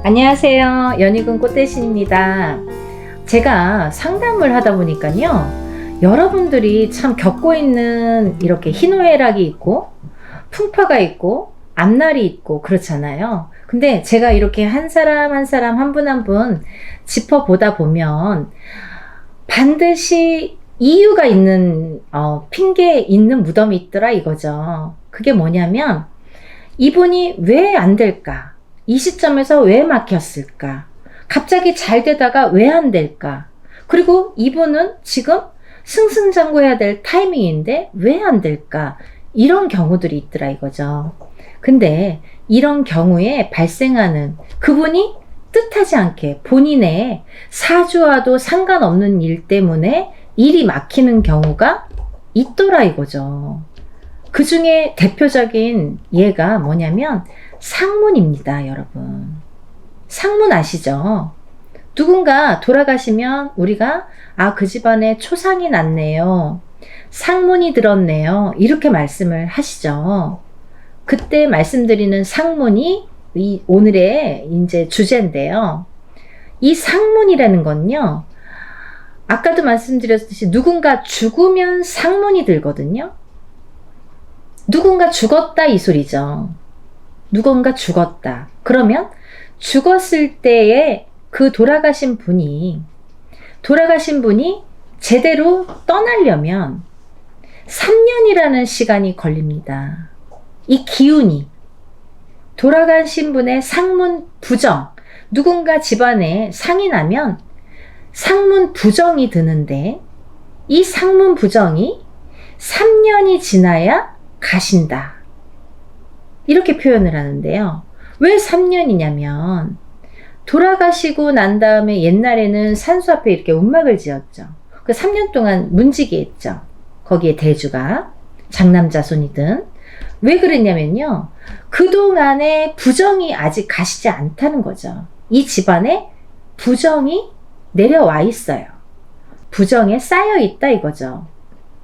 안녕하세요. 연희군 꽃대신입니다. 제가 상담을 하다 보니까요, 여러분들이 참 겪고 있는 이렇게 희노애락이 있고 풍파가 있고 앞날이 있고 그렇잖아요. 근데 제가 이렇게 한 사람 한 사람 한 분 한 분 짚어보다 보면 반드시 이유가 있는 핑계 있는 무덤이 있더라 이거죠. 그게 뭐냐면 이분이 왜 안 될까? 이 시점에서 왜 막혔을까? 갑자기 잘 되다가 왜 안 될까? 그리고 이분은 지금 승승장구해야 될 타이밍인데 왜 안 될까? 이런 경우들이 있더라 이거죠. 근데 이런 경우에 발생하는 그분이 뜻하지 않게 본인의 사주와도 상관없는 일 때문에 일이 막히는 경우가 있더라 이거죠. 그 중에 대표적인 예가 뭐냐면 상문입니다, 여러분. 상문 아시죠? 누군가 돌아가시면 우리가 그 집안에 초상이 났네요. 상문이 들었네요. 이렇게 말씀을 하시죠. 그때 말씀드리는 상문이 오늘의 이제 주제인데요. 이 상문이라는 건요. 아까도 말씀드렸듯이 누군가 죽으면 상문이 들거든요. 누군가 죽었다 이 소리죠. 누군가 죽었다. 그러면 죽었을 때에 그 돌아가신 분이 제대로 떠나려면 3년이라는 시간이 걸립니다. 이 기운이 돌아가신 분의 상문 부정, 누군가 집안에 상이 나면 상문 부정이 드는데 이 상문 부정이 3년이 지나야 가신다. 이렇게 표현을 하는데요. 왜 3년이냐면 돌아가시고 난 다음에 옛날에는 산수 앞에 이렇게 움막을 지었죠. 그 3년 동안 문지기 했죠. 거기에 대주가 장남자손이든. 왜 그랬냐면요. 그동안의 부정이 아직 가시지 않다는 거죠. 이 집안에 부정이 내려와 있어요. 부정에 쌓여 있다 이거죠.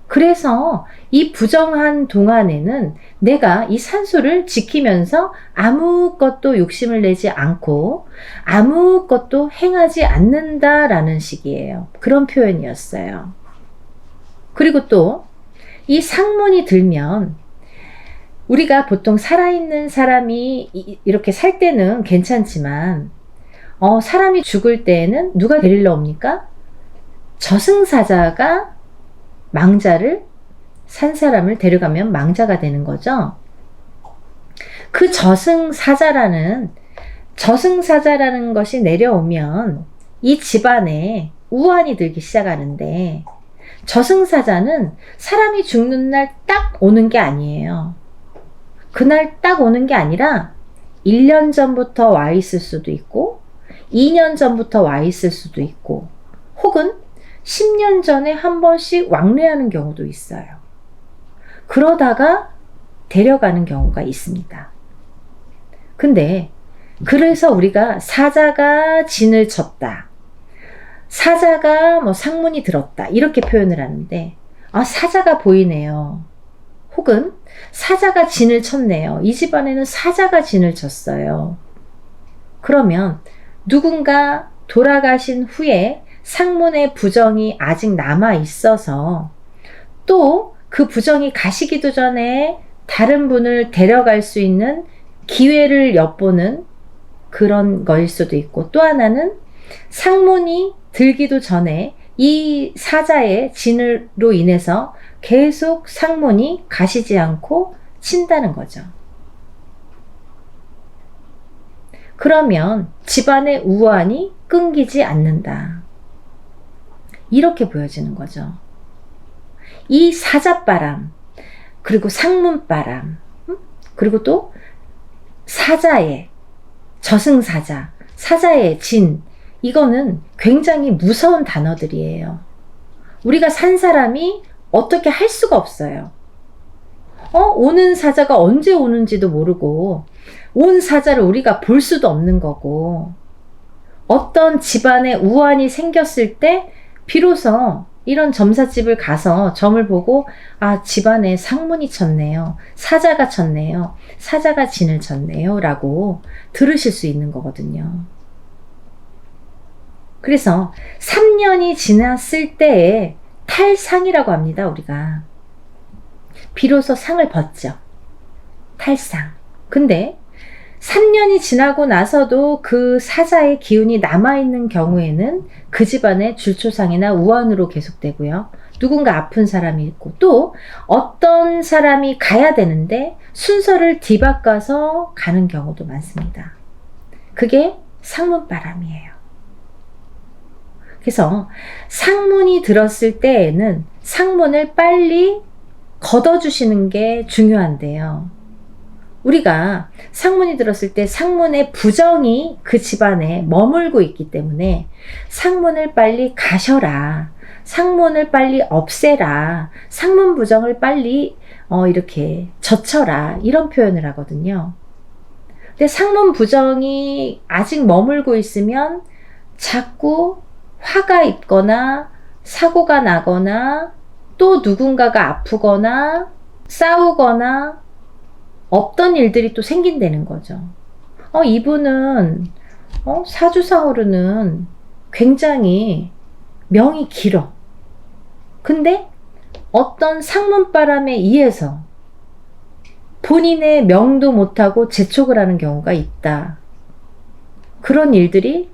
그래서 이 부정한 동안에는 내가 이 산수를 지키면서 아무것도 욕심을 내지 않고 아무것도 행하지 않는다라는 식이에요. 그런 표현이었어요. 그리고 또 이 상문이 들면 우리가 보통 살아있는 사람이 이렇게 살 때는 괜찮지만 사람이 죽을 때에는 누가 데리러 옵니까? 저승사자가 망자를 산 사람을 데려가면 망자가 되는 거죠. 그 저승사자라는 것이 내려오면 이 집안에 우환이 들기 시작하는데 저승사자는 사람이 죽는 날 딱 오는 게 아니에요. 그날 딱 오는 게 아니라 1년 전부터 와 있을 수도 있고 2년 전부터 와 있을 수도 있고 혹은 10년 전에 한 번씩 왕래하는 경우도 있어요. 그러다가 데려가는 경우가 있습니다. 근데 그래서 우리가 사자가 진을 쳤다. 사자가 상문이 들었다. 이렇게 표현을 하는데 사자가 보이네요. 혹은 사자가 진을 쳤네요. 이 집안에는 사자가 진을 쳤어요. 그러면 누군가 돌아가신 후에 상문의 부정이 아직 남아 있어서 또 그 부정이 가시기도 전에 다른 분을 데려갈 수 있는 기회를 엿보는 그런 거일 수도 있고 또 하나는 상문이 들기도 전에 이 사자의 진으로 인해서 계속 상문이 가시지 않고 친다는 거죠. 그러면 집안의 우환이 끊기지 않는다. 이렇게 보여지는 거죠. 이 사자바람, 그리고 상문바람, 그리고 또 사자의 저승사자, 사자의 진, 이거는 굉장히 무서운 단어들이에요. 우리가 산 사람이 어떻게 할 수가 없어요. 오는 사자가 언제 오는지도 모르고 온 사자를 우리가 볼 수도 없는 거고 어떤 집안에 우환이 생겼을 때 비로소 이런 점사집을 가서 점을 보고 아, 집안에 상문이 쳤네요. 사자가 쳤네요. 사자가 진을 쳤네요. 라고 들으실 수 있는 거거든요. 그래서 3년이 지났을 때에 탈상이라고 합니다. 우리가. 비로소 상을 벗죠. 탈상. 근데 3년이 지나고 나서도 그 사자의 기운이 남아있는 경우에는 그 집안에 줄초상이나 우환으로 계속되고요. 누군가 아픈 사람이 있고 또 어떤 사람이 가야 되는데 순서를 뒤바꿔서 가는 경우도 많습니다. 그게 상문바람이에요. 그래서 상문이 들었을 때에는 상문을 빨리 걷어주시는 게 중요한데요. 우리가 상문이 들었을 때 상문의 부정이 그 집안에 머물고 있기 때문에 상문을 빨리 가셔라. 상문을 빨리 없애라. 상문 부정을 빨리 이렇게 젖혀라. 이런 표현을 하거든요. 근데 상문 부정이 아직 머물고 있으면 자꾸 화가 있거나 사고가 나거나 또 누군가가 아프거나 싸우거나 없던 일들이 또 생긴다는 거죠. 이분은 사주상으로는 굉장히 명이 길어. 근데 어떤 상문바람에 의해서 본인의 명도 못하고 재촉을 하는 경우가 있다. 그런 일들이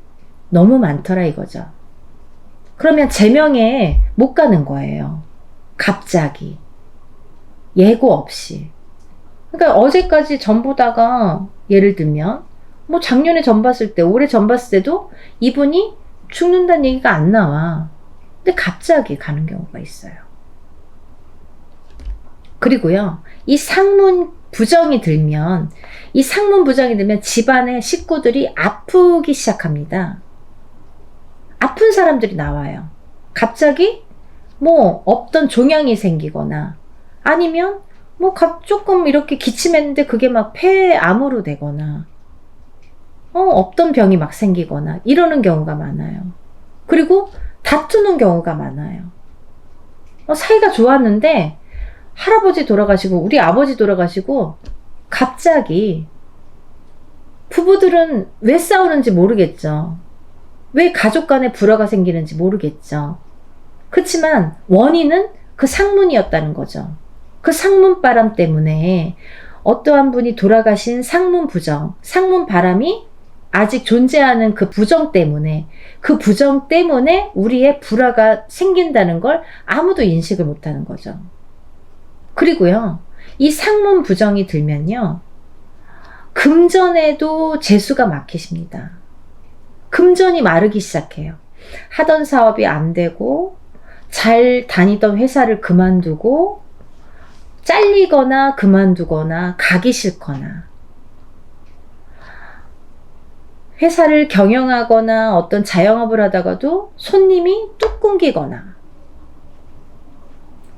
너무 많더라 이거죠. 그러면 제명에 못 가는 거예요. 갑자기. 예고 없이. 그러니까 어제까지 점 보다가 예를 들면 뭐 작년에 점 봤을 때 올해 점 봤을 때도 이분이 죽는다는 얘기가 안 나와. 근데 갑자기 가는 경우가 있어요. 그리고요. 이 상문 부정이 들면 이 상문 부정이 들면 집안의 식구들이 아프기 시작합니다. 아픈 사람들이 나와요. 갑자기 뭐 없던 종양이 생기거나 아니면 뭐 조금 이렇게 기침했는데 그게 막 폐암으로 되거나 없던 병이 막 생기거나 이러는 경우가 많아요. 그리고 다투는 경우가 많아요. 사이가 좋았는데 할아버지 돌아가시고 우리 아버지 돌아가시고 갑자기 부부들은 왜 싸우는지 모르겠죠. 왜 가족 간에 불화가 생기는지 모르겠죠. 그렇지만 원인은 그 상문이었다는 거죠. 그 상문바람 때문에 어떠한 분이 돌아가신 상문 부정, 상문 바람이 아직 존재하는 그 부정 때문에 우리의 불화가 생긴다는 걸 아무도 인식을 못하는 거죠. 그리고요, 이 상문 부정이 들면요, 금전에도 재수가 막히십니다. 금전이 마르기 시작해요. 하던 사업이 안 되고 잘 다니던 회사를 그만두고 잘리거나 그만두거나 가기 싫거나 회사를 경영하거나 어떤 자영업을 하다가도 손님이 뚝 끊기거나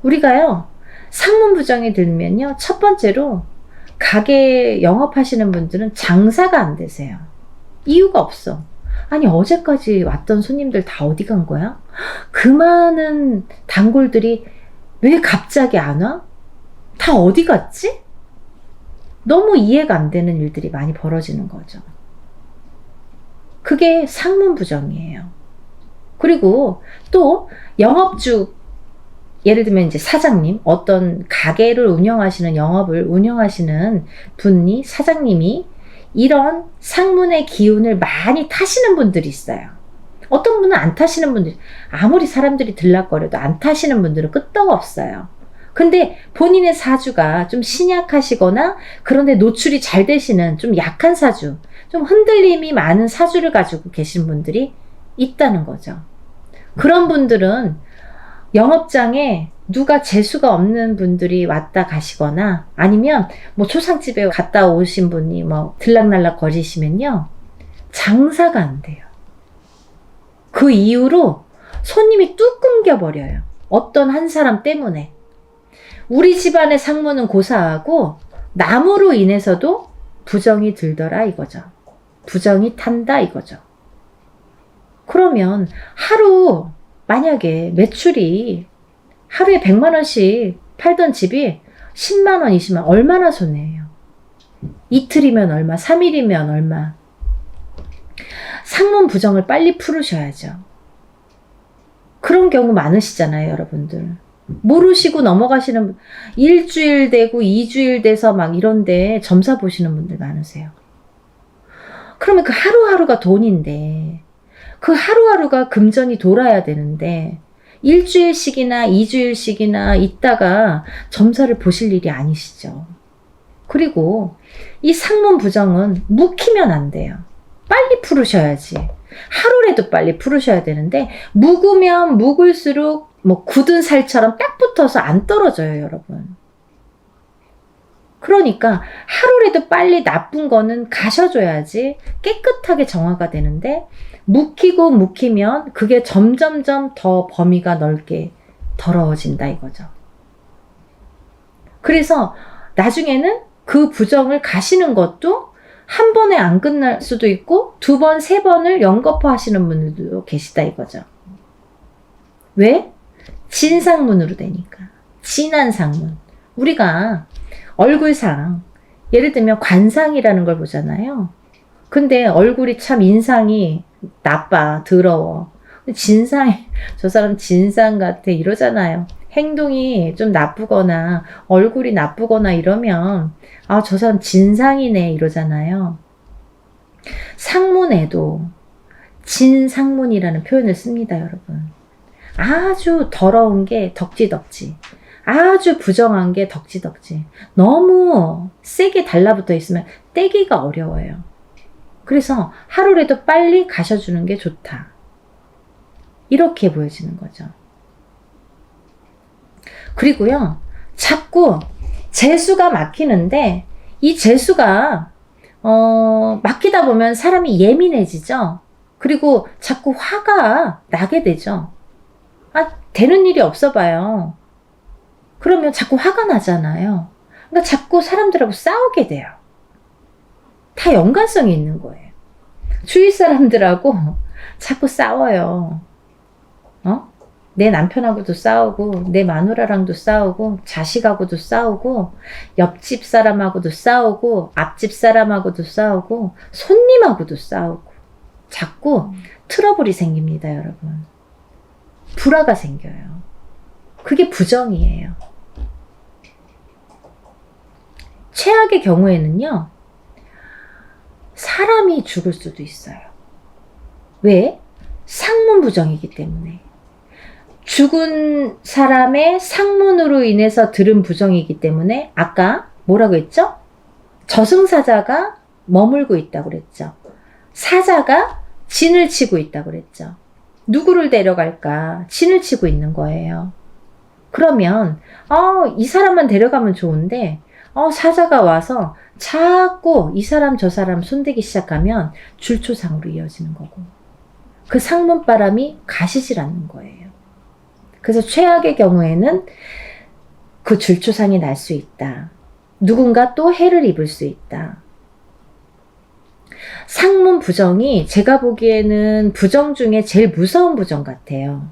우리가요 상문 부정이 들면요 첫 번째로 가게 영업하시는 분들은 장사가 안 되세요. 이유가 없어. 아니 어제까지 왔던 손님들 다 어디 간 거야? 그 많은 단골들이 왜 갑자기 안 와? 다 어디 갔지? 너무 이해가 안 되는 일들이 많이 벌어지는 거죠. 그게 상문 부정이에요. 그리고 또 영업주, 예를 들면 이제 사장님, 어떤 가게를 운영하시는 영업을 운영하시는 분이 사장님이 이런 상문의 기운을 많이 타시는 분들이 있어요. 어떤 분은 안 타시는 분들이, 아무리 사람들이 들락거려도 안 타시는 분들은 끄떡없어요. 근데 본인의 사주가 좀 신약하시거나 그런데 노출이 잘 되시는 좀 약한 사주, 좀 흔들림이 많은 사주를 가지고 계신 분들이 있다는 거죠. 그런 분들은 영업장에 누가 재수가 없는 분들이 왔다 가시거나 아니면 뭐 초상집에 갔다 오신 분이 뭐 들락날락 거리시면요 장사가 안 돼요. 그 이후로 손님이 뚝 끊겨버려요. 어떤 한 사람 때문에. 우리 집안의 상문은 고사하고 남으로 인해서도 부정이 들더라 이거죠. 부정이 탄다 이거죠. 그러면 하루 만약에 매출이 하루에 100만 원씩 팔던 집이 10만 원, 20만 원, 얼마나 손해예요? 이틀이면 얼마, 3일이면 얼마. 상문 부정을 빨리 풀으셔야죠. 그런 경우 많으시잖아요, 여러분들. 모르시고 넘어가시는, 일주일 되고 2주일 돼서 막 이런데 점사 보시는 분들 많으세요. 그러면 그 하루하루가 돈인데, 그 하루하루가 금전이 돌아야 되는데, 일주일씩이나 2주일씩이나 있다가 점사를 보실 일이 아니시죠. 그리고 이 상문 부정은 묵히면 안 돼요. 빨리 풀으셔야지. 하루라도 빨리 풀으셔야 되는데, 묵으면 묵을수록 뭐 굳은 살처럼 딱 붙어서 안 떨어져요, 여러분. 그러니까 하루라도 빨리 나쁜 거는 가셔줘야지 깨끗하게 정화가 되는데, 묵히고 묵히면 그게 점점점 더 범위가 넓게 더러워진다 이거죠. 그래서 나중에는 그 부정을 가시는 것도 한 번에 안 끝날 수도 있고 2번, 3번을 연거푸 하시는 분들도 계시다 이거죠. 왜? 진상문으로 되니까. 진한 상문. 우리가 얼굴상, 예를 들면 관상이라는 걸 보잖아요. 근데 얼굴이 참 인상이 나빠, 더러워. 진상이, 저 사람 진상 같아 이러잖아요. 행동이 좀 나쁘거나 얼굴이 나쁘거나 이러면 아, 저 사람 진상이네 이러잖아요. 상문에도 진상문이라는 표현을 씁니다, 여러분. 아주 더러운 게 덕지덕지, 아주 부정한 게 덕지덕지. 너무 세게 달라붙어 있으면 떼기가 어려워요. 그래서 하루라도 빨리 가셔주는 게 좋다. 이렇게 보여지는 거죠. 그리고요, 자꾸 재수가 막히는데, 이 재수가 막히다 보면 사람이 예민해지죠. 그리고 자꾸 화가 나게 되죠. 아, 되는 일이 없어 봐요. 그러면 자꾸 화가 나잖아요. 그러니까 자꾸 사람들하고 싸우게 돼요. 다 연관성이 있는 거예요. 주위 사람들하고 자꾸 싸워요. 내 남편하고도 싸우고, 내 마누라랑도 싸우고, 자식하고도 싸우고, 옆집 사람하고도 싸우고, 앞집 사람하고도 싸우고, 손님하고도 싸우고, 자꾸 트러블이 생깁니다, 여러분. 불화가 생겨요. 그게 부정이에요. 최악의 경우에는요, 사람이 죽을 수도 있어요. 왜? 상문 부정이기 때문에. 죽은 사람의 상문으로 인해서 들은 부정이기 때문에 아까 뭐라고 했죠? 저승사자가 머물고 있다고 그랬죠. 사자가 진을 치고 있다고 그랬죠. 누구를 데려갈까? 진을 치고 있는 거예요. 그러면 이 사람만 데려가면 좋은데 사자가 와서 자꾸 이 사람 저 사람 손대기 시작하면 줄초상으로 이어지는 거고, 그 상문바람이 가시질 않는 거예요. 그래서 최악의 경우에는 그 줄초상이 날 수 있다. 누군가 또 해를 입을 수 있다. 상문 부정이 제가 보기에는 부정 중에 제일 무서운 부정 같아요.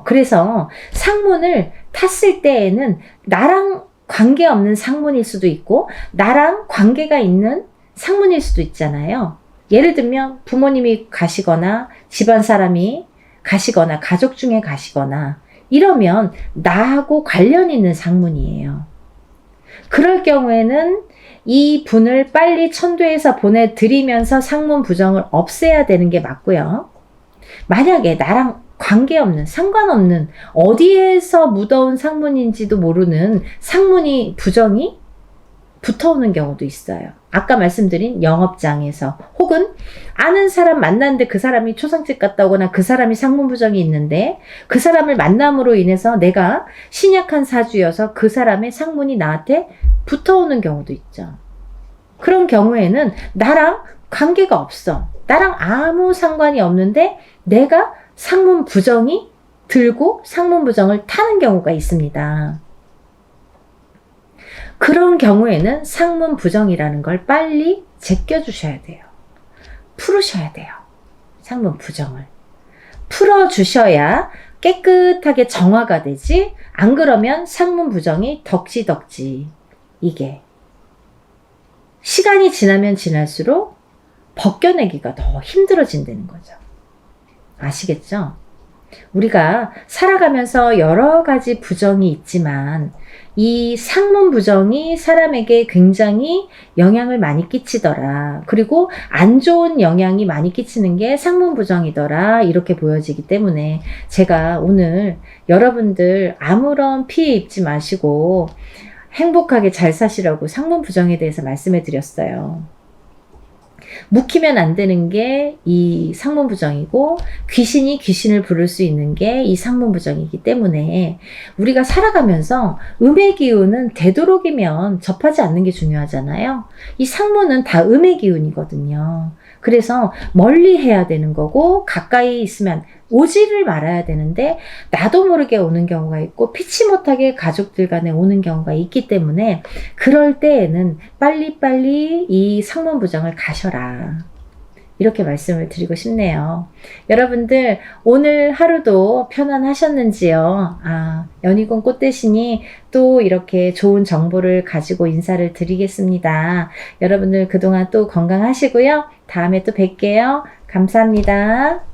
그래서 상문을 탔을 때에는 나랑 관계없는 상문일 수도 있고 나랑 관계가 있는 상문일 수도 있잖아요. 예를 들면 부모님이 가시거나 집안 사람이 가시거나 가족 중에 가시거나 이러면 나하고 관련 있는 상문이에요. 그럴 경우에는 이 분을 빨리 천도에서 보내드리면서 상문 부정을 없애야 되는 게 맞고요. 만약에 나랑 관계없는, 상관없는, 어디에서 묻어온 상문인지도 모르는 상문이 부정이 붙어오는 경우도 있어요. 아까 말씀드린 영업장에서, 혹은 아는 사람 만났는데 그 사람이 초상집 갔다 오거나 그 사람이 상문 부정이 있는데 그 사람을 만남으로 인해서 내가 신약한 사주여서 그 사람의 상문이 나한테 붙어오는 경우도 있죠. 그런 경우에는 나랑 관계가 없어. 나랑 아무 상관이 없는데 내가 상문 부정이 들고 상문 부정을 타는 경우가 있습니다. 그런 경우에는 상문 부정이라는 걸 빨리 제껴주셔야 돼요. 풀으셔야 돼요. 상문 부정을. 풀어주셔야 깨끗하게 정화가 되지, 안 그러면 상문 부정이 덕지덕지. 이게 시간이 지나면 지날수록 벗겨내기가 더 힘들어진다는 거죠. 아시겠죠? 우리가 살아가면서 여러 가지 부정이 있지만 이 상문 부정이 사람에게 굉장히 영향을 많이 끼치더라. 그리고 안 좋은 영향이 많이 끼치는 게 상문 부정이더라. 이렇게 보여지기 때문에 제가 오늘 여러분들 아무런 피해 입지 마시고 행복하게 잘 사시라고 상문 부정에 대해서 말씀해 드렸어요. 묵히면 안 되는 게 이 상문 부정이고, 귀신이 귀신을 부를 수 있는 게 이 상문 부정이기 때문에 우리가 살아가면서 음의 기운은 되도록이면 접하지 않는 게 중요하잖아요. 이 상문은 다 음의 기운이거든요. 그래서 멀리 해야 되는 거고, 가까이 있으면 오지를 말아야 되는데 나도 모르게 오는 경우가 있고 피치 못하게 가족들 간에 오는 경우가 있기 때문에 그럴 때에는 빨리빨리 이 상문 부정을 가셔라. 이렇게 말씀을 드리고 싶네요. 여러분들 오늘 하루도 편안하셨는지요? 연희곤 꽃대신이 또 이렇게 좋은 정보를 가지고 인사를 드리겠습니다. 여러분들 그동안 또 건강하시고요. 다음에 또 뵐게요. 감사합니다.